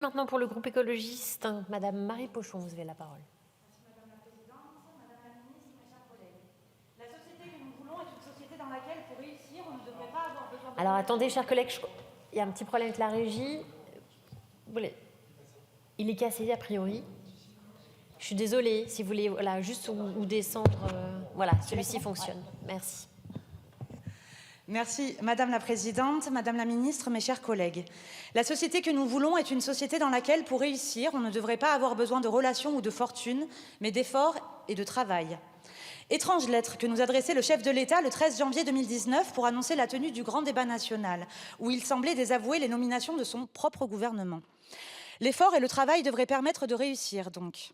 Maintenant pour le groupe écologiste, Madame Marie Pochon, vous avez la parole. Merci Madame la Présidente, Madame la Ministre, mes chers collègues. La société que nous voulons est une société dans laquelle, pour réussir, on ne devrait pas avoir besoin de... Alors attendez, chers collègues, il y a un petit problème avec la régie. Il est cassé a priori. Je suis désolée, si vous voulez, voilà, juste ou descendre. Voilà, celui-ci fonctionne. Merci. Merci Madame la Présidente, Madame la Ministre, mes chers collègues. La société que nous voulons est une société dans laquelle, pour réussir, on ne devrait pas avoir besoin de relations ou de fortune, mais d'efforts et de travail. Étrange lettre que nous adressait le chef de l'État le 13 janvier 2019 pour annoncer la tenue du grand débat national, où il semblait désavouer les nominations de son propre gouvernement. L'effort et le travail devraient permettre de réussir, donc.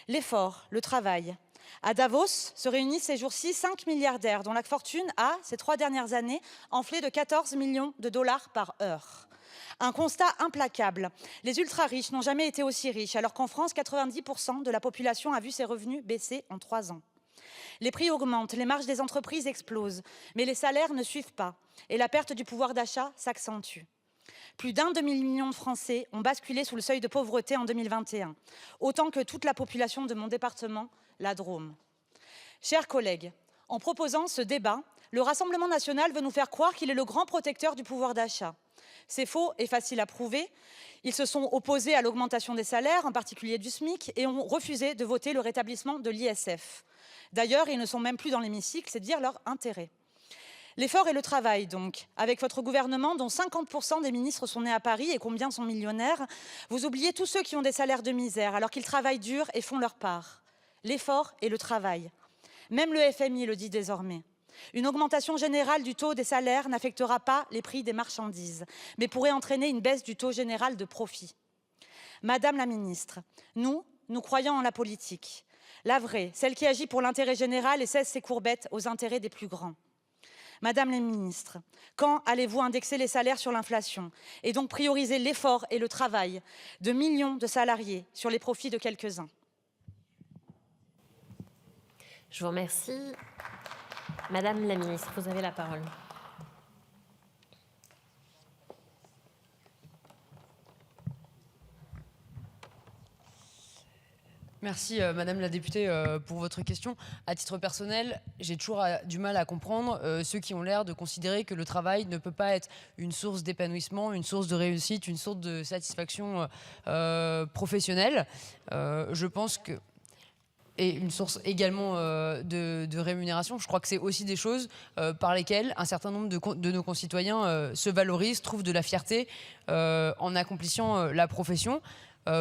L'effort, le travail. À Davos se réunissent ces jours-ci 5 milliardaires dont la fortune a, ces 3 dernières années, enflé de 14 millions de dollars par heure. Un constat implacable. Les ultra-riches n'ont jamais été aussi riches, alors qu'en France, 90% de la population a vu ses revenus baisser en 3 ans. Les prix augmentent, les marges des entreprises explosent, mais les salaires ne suivent pas et la perte du pouvoir d'achat s'accentue. Plus d'1 demi-million de Français ont basculé sous le seuil de pauvreté en 2021, autant que toute la population de mon département, la Drôme. Chers collègues, en proposant ce débat, le Rassemblement national veut nous faire croire qu'il est le grand protecteur du pouvoir d'achat. C'est faux et facile à prouver. Ils se sont opposés à l'augmentation des salaires, en particulier du SMIC, et ont refusé de voter le rétablissement de l'ISF. D'ailleurs, ils ne sont même plus dans l'hémicycle, c'est dire leur intérêt. L'effort et le travail, donc. Avec votre gouvernement, dont 50% des ministres sont nés à Paris et combien sont millionnaires, vous oubliez tous ceux qui ont des salaires de misère, alors qu'ils travaillent dur et font leur part. L'effort et le travail. Même le FMI le dit désormais. Une augmentation générale du taux des salaires n'affectera pas les prix des marchandises, mais pourrait entraîner une baisse du taux général de profit. Madame la ministre, nous croyons en la politique. La vraie, celle qui agit pour l'intérêt général et cesse ses courbettes aux intérêts des plus grands. Madame la ministre, quand allez-vous indexer les salaires sur l'inflation et donc prioriser l'effort et le travail de millions de salariés sur les profits de quelques-uns? Je vous remercie. Madame la ministre, vous avez la parole. Merci Madame la députée pour votre question. À titre personnel, j'ai toujours du mal à comprendre ceux qui ont l'air de considérer que le travail ne peut pas être une source d'épanouissement, une source de réussite, une source de satisfaction professionnelle. Je pense que et une source également de rémunération. Je crois que c'est aussi des choses par lesquelles un certain nombre de nos concitoyens se valorisent, trouvent de la fierté en accomplissant la profession.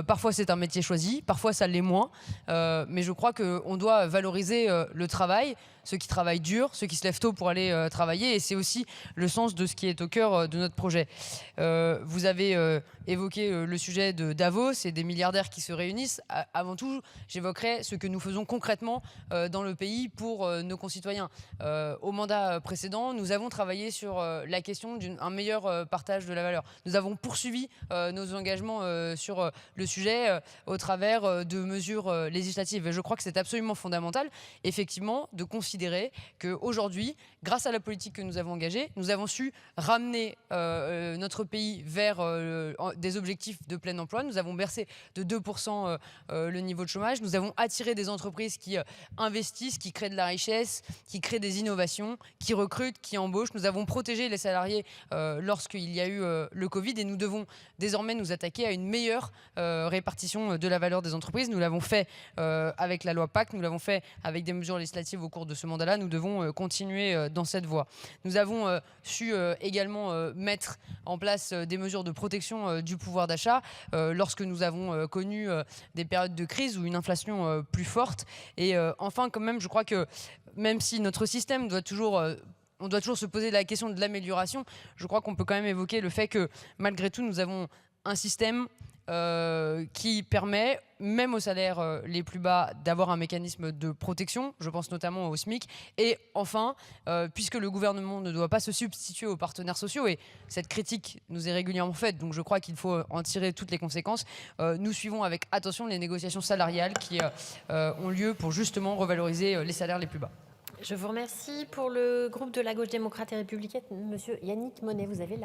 Parfois c'est un métier choisi, parfois ça l'est moins, mais je crois qu'on doit valoriser le travail, ceux qui travaillent dur, ceux qui se lèvent tôt pour aller travailler, et c'est aussi le sens de ce qui est au cœur de notre projet. Vous avez évoqué le sujet de Davos et des milliardaires qui se réunissent. Avant tout, j'évoquerai ce que nous faisons concrètement dans le pays pour nos concitoyens. Au mandat précédent, nous avons travaillé sur la question d'un meilleur partage de la valeur. Nous avons poursuivi nos engagements sur le sujet au travers de mesures législatives. Et je crois que c'est absolument fondamental, effectivement, de considérer qu'aujourd'hui, grâce à la politique que nous avons engagée, nous avons su ramener notre pays vers des objectifs de plein emploi. Nous avons baissé de 2% le niveau de chômage. Nous avons attiré des entreprises qui investissent, qui créent de la richesse, qui créent des innovations, qui recrutent, qui embauchent. Nous avons protégé les salariés lorsqu'il y a eu le Covid, et nous devons désormais nous attaquer à une meilleure répartition de la valeur des entreprises. Nous l'avons fait avec la loi Pacte, nous l'avons fait avec des mesures législatives au cours de ce mandat-là. Nous devons continuer dans cette voie. Nous avons su également mettre en place des mesures de protection du pouvoir d'achat lorsque nous avons connu des périodes de crise ou une inflation plus forte. Et enfin, quand même, je crois que même si notre système doit toujours on doit toujours se poser la question de l'amélioration, je crois qu'on peut quand même évoquer le fait que malgré tout, nous avons un système qui permet, même aux salaires les plus bas, d'avoir un mécanisme de protection. Je pense notamment au SMIC. Et enfin, puisque le gouvernement ne doit pas se substituer aux partenaires sociaux, et cette critique nous est régulièrement faite, donc je crois qu'il faut en tirer toutes les conséquences, nous suivons avec attention les négociations salariales qui ont lieu pour justement revaloriser les salaires les plus bas. Je vous remercie. Pour le groupe de la Gauche démocrate et républicaine, Monsieur Yannick Monnet, vous avez la